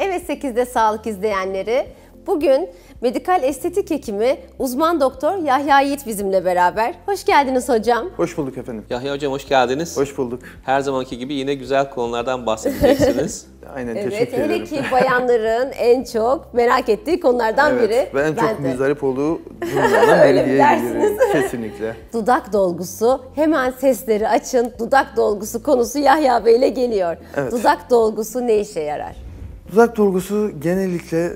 Evet 8'de sağlık izleyenleri. Bugün medikal estetik hekimi uzman doktor Yahya Yiğit bizimle beraber. Hoş geldiniz hocam. Hoş bulduk efendim. Yahya hocam hoş geldiniz. Hoş bulduk. Her zamanki gibi yine güzel konulardan bahsedeceksiniz. Aynen, Evet, teşekkür ederim. hele ki bayanların en çok merak ettiği konulardan biri. Ve en çok de. müzdarip olduğu durumlardan Öyle biri mi diyebilirim. dersiniz? Kesinlikle. Dudak dolgusu, hemen sesleri açın. Dudak dolgusu konusu Yahya Bey ile geliyor. Evet. Dudak dolgusu ne işe yarar? Dudak dolgusu genellikle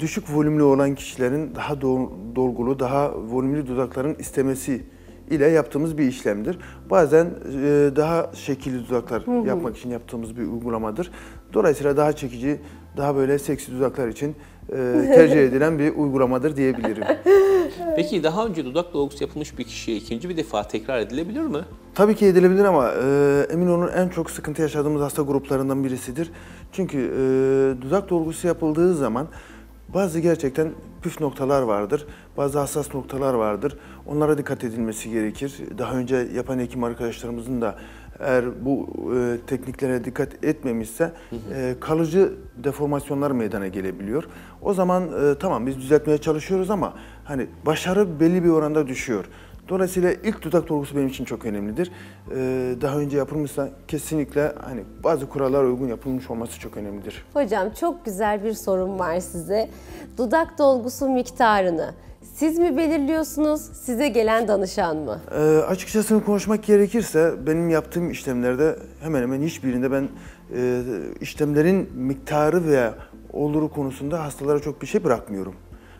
düşük volümlü olan kişilerin daha dolgulu, daha volümlü dudakların istemesi ile yaptığımız bir işlemdir. Bazen daha şekilli dudaklar yapmak için yaptığımız bir uygulamadır. Dolayısıyla daha çekici, daha böyle seksi dudaklar için tercih edilen bir uygulamadır diyebilirim. Peki daha önce dudak dolgusu yapılmış bir kişiye ikinci bir defa tekrar edilebilir mi? Tabii ki edilebilir ama emin olun en çok sıkıntı yaşadığımız hasta gruplarından birisidir. Çünkü dudak dolgusu yapıldığı zaman bazı gerçekten püf noktalar vardır, bazı hassas noktalar vardır. Onlara dikkat edilmesi gerekir. Daha önce yapan hekim arkadaşlarımızın da eğer bu tekniklere dikkat etmemişse kalıcı deformasyonlar meydana gelebiliyor. O zaman tamam biz düzeltmeye çalışıyoruz ama hani başarı belli bir oranda düşüyor. Dolayısıyla ilk dudak dolgusu benim için çok önemlidir. Daha önce yapılmışsa kesinlikle hani bazı kurallara uygun yapılmış olması çok önemlidir. Hocam çok güzel bir sorum var size. Dudak dolgusu miktarını siz mi belirliyorsunuz, size gelen danışan mı? Açıkçası konuşmak gerekirse benim yaptığım işlemlerde hemen hemen hiçbirinde ben işlemlerin miktarı veya oluru konusunda hastalara çok bir şey bırakmıyorum.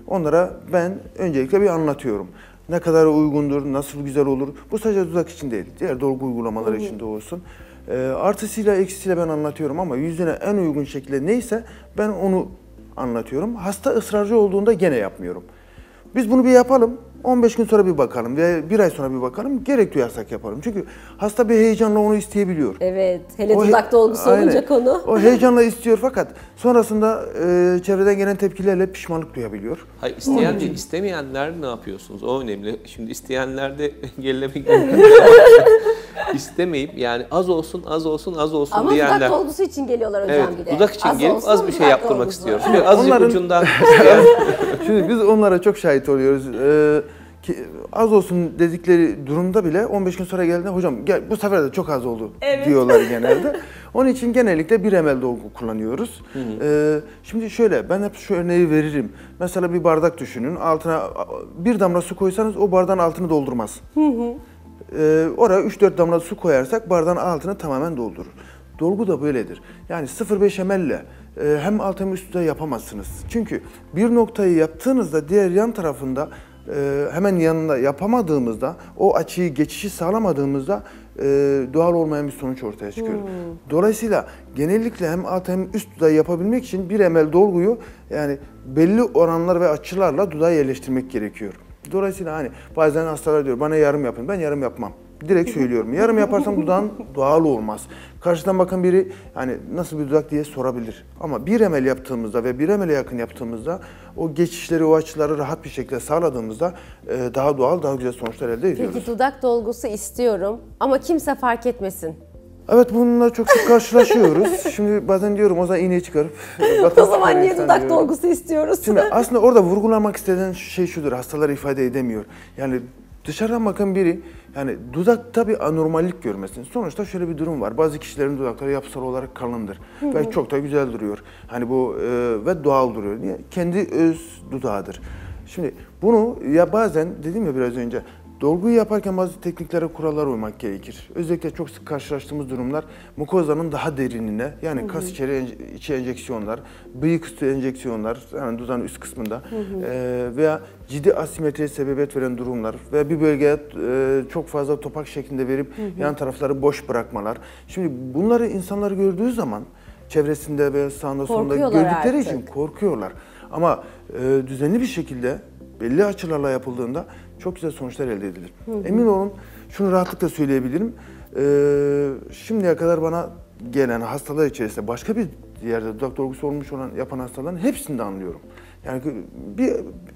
Onlara ben öncelikle bir anlatıyorum. Ne kadar uygundur, nasıl güzel olur. Bu sadece dudak için değil, diğer dolgu uygulamaları için de olsun. Artısıyla eksisiyle ben anlatıyorum ama yüzüne en uygun şekilde neyse ben onu anlatıyorum. Hasta ısrarcı olduğunda gene yapmıyorum. Biz bunu bir yapalım, 15 gün sonra bir bakalım veya bir ay sonra bir bakalım, gerek duyarsak yapalım. Çünkü hasta bir heyecanla onu isteyebiliyor. Evet, hele dudak dolgusu olunca konu. O heyecanla istiyor fakat sonrasında çevreden gelen tepkilerle pişmanlık duyabiliyor. Hayır, istemeyenler ne yapıyorsunuz? O önemli. Şimdi isteyenler de gelemek istemeyip yani az olsun Ama diyenler. dudak dolgusu için geliyorlar hocam Evet, bir de. dudak için gelip olsun, az bir şey dudak yaptırmak dolgusu. istiyor. Şimdi azıcık Onların- ucundan isteyen. Şimdi biz onlara çok şahit oluyoruz. Az olsun dedikleri durumda bile 15 gün sonra geldiğinde hocam gel bu sefer de çok az oldu diyorlar genelde. Onun için genellikle 1 ml dolgu kullanıyoruz. Şimdi şöyle ben hep şu örneği veririm. Mesela bir bardak düşünün. Altına bir damla su koysanız o bardağın altını doldurmaz. Oraya 3-4 damla su koyarsak bardağın altını tamamen doldurur. Dolgu da böyledir. Yani 0,5 ml ile hem alt hem üstte yapamazsınız. Çünkü bir noktayı yaptığınızda diğer yan tarafında hemen yanında yapamadığımızda, o açıyı, geçişi sağlamadığımızda doğal olmayan bir sonuç ortaya çıkıyor. Dolayısıyla genellikle hem alt hem üst dudağı yapabilmek için 1 ml dolguyu yani belli oranlar ve açılarla dudağa yerleştirmek gerekiyor. Dolayısıyla hani bazen hastalar diyor bana yarım yapın, ben yarım yapmam. Direkt söylüyorum. Yarım yaparsam dudağın doğal olmaz. Karşıdan bakın biri hani nasıl bir dudak diye sorabilir. Ama 1 ml yaptığımızda ve 1 ml'e yakın yaptığımızda o geçişleri, o açıları rahat bir şekilde sağladığımızda daha doğal, daha güzel sonuçlar elde ediyoruz. Peki dudak dolgusu istiyorum ama kimse fark etmesin. Evet bununla çok sık karşılaşıyoruz. Şimdi bazen diyorum o zaman iğneyi çıkarıp O zaman niye dudak dolgusu istiyoruz? Şimdi aslında orada vurgulamak istenen şey şudur, hastalar ifade edemiyor. Yani dışarıdan bakan biri, yani dudakta bir anormallik görmesin. Sonuçta şöyle bir durum var. Bazı kişilerin dudakları yapısal olarak kalındır. Ve çok da güzel duruyor. Hani bu ve doğal duruyor. Niye? Kendi öz dudağıdır. Şimdi bunu ya bazen dedim ya biraz önce, dolguyu yaparken bazı tekniklere, kurallara uymak gerekir. Özellikle çok sık karşılaştığımız durumlar mukozanın daha derinine, yani kas içi enjeksiyonlar, bıyık üstü enjeksiyonlar, yani dudağın üst kısmında veya ciddi asimetriye sebebiyet veren durumlar ve bir bölgeye çok fazla topak şeklinde verip yan tarafları boş bırakmalar. Şimdi bunları insanlar gördüğü zaman çevresinde ve sağında solunda gördükleri için korkuyorlar. Ama düzenli bir şekilde belli açılarla yapıldığında çok güzel sonuçlar elde edilir. Emin olun şunu rahatlıkla söyleyebilirim. Şimdiye kadar bana gelen hastalar içerisinde başka bir yerde dudak dolgusu olmuş olan yapan hastaların hepsini de anlıyorum. Yani bir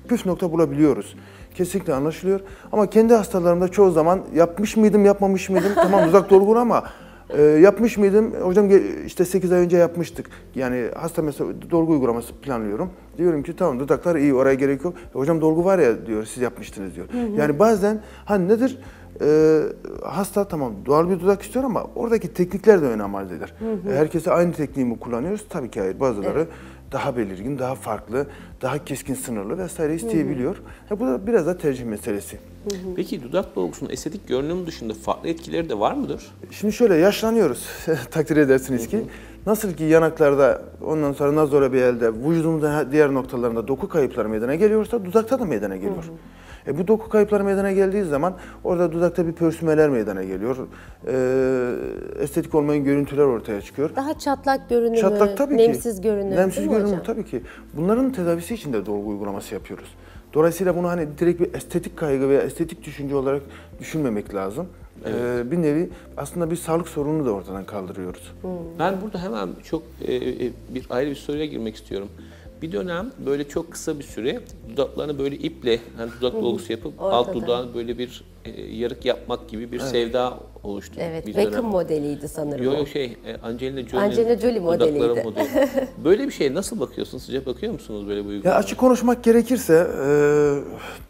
püf nokta bulabiliyoruz. Kesinlikle anlaşılıyor. Ama kendi hastalarımda çoğu zaman yapmış mıydım, yapmamış mıydım? Tamam dudak dolgulu ama Yapmış mıydım? Hocam işte 8 ay önce yapmıştık. Yani hasta mesela dolgu uygulaması planlıyorum. Diyorum ki tamam dudaklar iyi, oraya gerek yok. Hocam dolgu var ya diyor, siz yapmıştınız diyor. Yani bazen hani nedir? Hasta tamam doğal bir dudak istiyor ama oradaki teknikler de önem arz eder. Herkese aynı tekniği mi kullanıyoruz? Tabii ki hayır. Bazıları daha belirgin, daha farklı, daha keskin sınırlı vesaire isteyebiliyor. Bu da biraz da tercih meselesi. Peki dudak dolgusunun estetik görünüm dışında farklı etkileri de var mıdır? Şimdi şöyle yaşlanıyoruz takdir edersiniz ki. Nasıl ki yanaklarda ondan sonra nazorabiyelde vücudumuzun diğer noktalarında doku kayıpları meydana geliyorsa dudakta da meydana geliyor. Bu doku kayıpları meydana geldiği zaman orada dudakta bir pörsümeler meydana geliyor. Estetik olmayan görüntüler ortaya çıkıyor. Daha çatlak görünümü, Çatlak tabii nemsiz ki. görünüm. Nemsiz görünüm hocam? tabii ki. Bunların tedavisi için de dolgu uygulaması yapıyoruz. Dolayısıyla bunu hani direkt bir estetik kaygı veya estetik düşünce olarak düşünmemek lazım. Evet. Bir nevi aslında bir sağlık sorununu da ortadan kaldırıyoruz. Ben burada hemen çok bir ayrı bir soruya girmek istiyorum. Bir dönem böyle çok kısa bir süre dudaklarını böyle iple hani dudak dolgusu yapıp alt dudağını böyle bir yarık yapmak gibi bir sevda oluştu. Evet, bir Beckham dönem. modeliydi sanırım. Yok o. Angelina Jolie'nin Angelina Jolie dudakları modeliydi. modeli. Böyle bir şeye nasıl bakıyorsunuz? Sıcak bakıyor musunuz böyle bu Ya uygulamaya? açık konuşmak gerekirse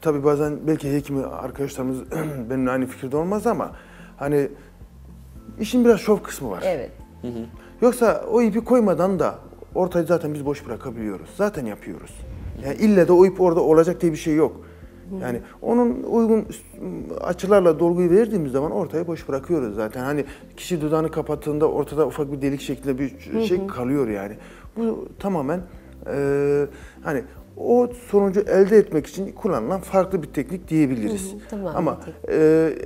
tabii bazen belki hekim arkadaşlarımız benimle aynı fikirde olmaz ama hani işin biraz şov kısmı var. Evet. Yoksa o ipi koymadan da ortayı zaten biz boş bırakabiliyoruz. Zaten yapıyoruz. Yani ille de o ip orada olacak diye bir şey yok. Yani onun uygun açılarla dolguyu verdiğimiz zaman ortaya boş bırakıyoruz zaten. Hani kişi dudağını kapattığında ortada ufak bir delik şeklinde bir şey kalıyor yani. Bu tamamen hani o sonucu elde etmek için kullanılan farklı bir teknik diyebiliriz. Tamam, Ama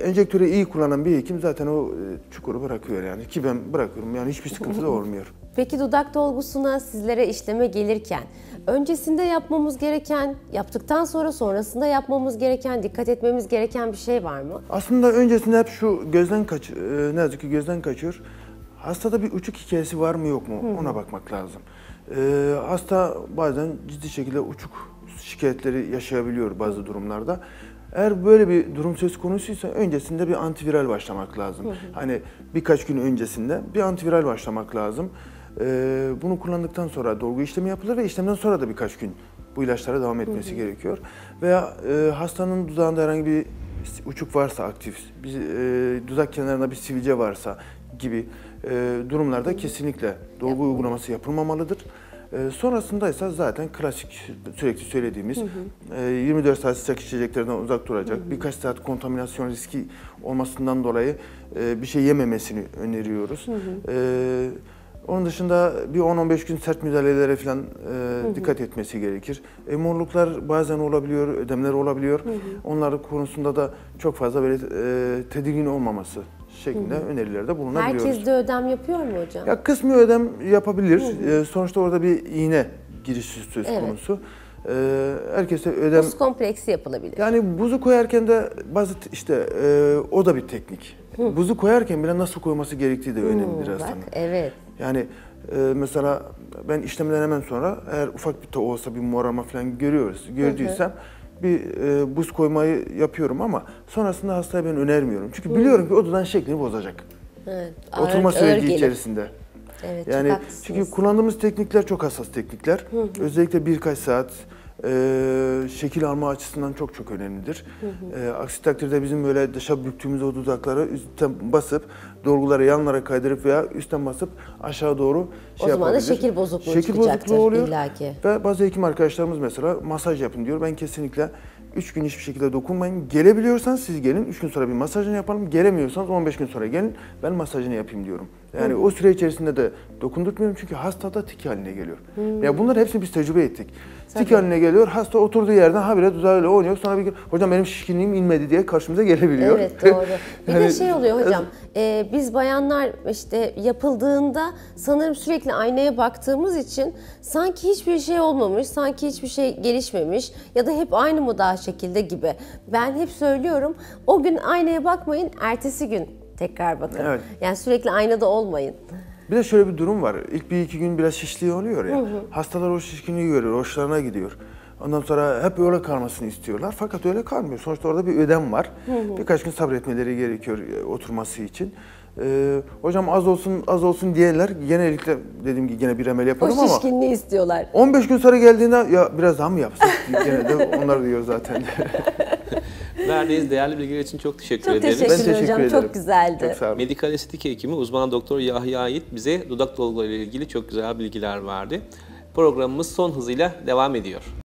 enjektörü iyi kullanan bir hekim zaten o çukuru bırakıyor yani. Ki ben bırakıyorum yani hiçbir sıkıntı da olmuyor. Peki dudak dolgusuna sizlere işleme gelirken öncesinde yapmamız gereken, yaptıktan sonra sonrasında yapmamız gereken, dikkat etmemiz gereken bir şey var mı? Aslında öncesinde hep şu ne yazık ki gözden kaçıyor. Hastada bir uçuk hikayesi var mı yok mu ona bakmak lazım. Hasta bazen ciddi şekilde uçuk şikayetleri yaşayabiliyor bazı durumlarda. Eğer böyle bir durum söz konusuysa öncesinde bir antiviral başlamak lazım. Hani birkaç gün öncesinde bir antiviral başlamak lazım. Bunu kullandıktan sonra dolgu işlemi yapılır ve işlemden sonra da birkaç gün bu ilaçlara devam etmesi gerekiyor. Veya hastanın dudağında herhangi bir uçuk varsa aktif, dudak kenarında bir sivilce varsa gibi durumlarda kesinlikle dolgu uygulaması yapılmamalıdır. Sonrasında ise zaten klasik sürekli söylediğimiz 24 saat sıcak içeceklerden uzak duracak. Birkaç saat kontaminasyon riski olmasından dolayı bir şey yememesini öneriyoruz. Onun dışında bir 10-15 gün sert müdahalelere falan dikkat etmesi gerekir. Morluklar bazen olabiliyor, ödemler olabiliyor. Onlar konusunda da çok fazla böyle tedirgin olmaması şeklinde önerilerde bulunabiliyoruz. Herkes de ödem yapıyor mu hocam? Ya kısmi ödem yapabilir. Sonuçta orada bir iğne girişi söz konusu. Herkese ödem... Buz kompleksi yapılabilir. Yani buzu koyarken de bazı işte o da bir teknik. Buzu koyarken bile nasıl koyması gerektiği de önemlidir aslında. Bak, evet. Yani mesela ben işlemden hemen sonra eğer ufak bir olsa bir morarma falan gördüysem bir buz koymayı yapıyorum ama sonrasında hastaya ben önermiyorum. Çünkü biliyorum ki o dudağın şeklini bozacak. Evet. Oturma süreci içerisinde. Evet, Yani çok haklısınız. çünkü kullandığımız teknikler çok hassas teknikler. Özellikle birkaç saat şekil alma açısından çok önemlidir. Aksi takdirde bizim böyle dışa büktüğümüz o dudakları üstten basıp dolguları yanlara kaydırıp veya üstten basıp aşağı doğru O zaman da şekil bozukluğu çıkacaktır oluyor. illaki. Ve bazı hekim arkadaşlarımız mesela masaj yapın diyor. Ben kesinlikle 3 gün hiçbir şekilde dokunmayın. Gelebiliyorsanız siz gelin. 3 gün sonra bir masajını yapalım. Gelemiyorsanız 15 gün sonra gelin. Ben masajını yapayım diyorum. Yani o süre içerisinde de dokundurtmuyorum çünkü hastada tik haline geliyor. Ya bunları hepsini biz tecrübe ettik. Tik haline geliyor. Hasta oturduğu yerden habire dudağıyla oynuyor. Sonra bir gün hocam benim şişkinliğim inmedi diye karşımıza gelebiliyor. Evet, doğru. Bir de Yani- şey oluyor hocam, biz bayanlar işte yapıldığında sanırım sürekli aynaya baktığımız için sanki hiçbir şey olmamış, sanki hiçbir şey gelişmemiş ya da hep aynı mı daha şekilde gibi. Ben hep söylüyorum, o gün aynaya bakmayın, ertesi gün tekrar bakın. Evet. Yani sürekli aynada olmayın. Bir de şöyle bir durum var. İlk bir iki gün biraz şişliği oluyor ya. Hastalar o şişkinliği görüyor, hoşlarına gidiyor. Ondan sonra hep öyle kalmasını istiyorlar. Fakat öyle kalmıyor. Sonuçta orada bir ödem var. Birkaç gün sabretmeleri gerekiyor oturması için. Hocam az olsun diyenler genellikle dediğim gibi gene bir emel yapalım O ama şişkinliği istiyorlar. 15 gün sonra geldiğinde ya biraz daha mı yapsak? Gene de onlar diyor zaten. Verdiğiniz değerli bilgiler için çok teşekkür Çok ederiz. teşekkür teşekkür hocam. ederim. Çok güzeldi. Çok sağ olun. Medikal estetik hekimi uzman doktor Yahya Ait bize dudak dolguları ile ilgili çok güzel bilgiler verdi. Programımız son hızıyla devam ediyor.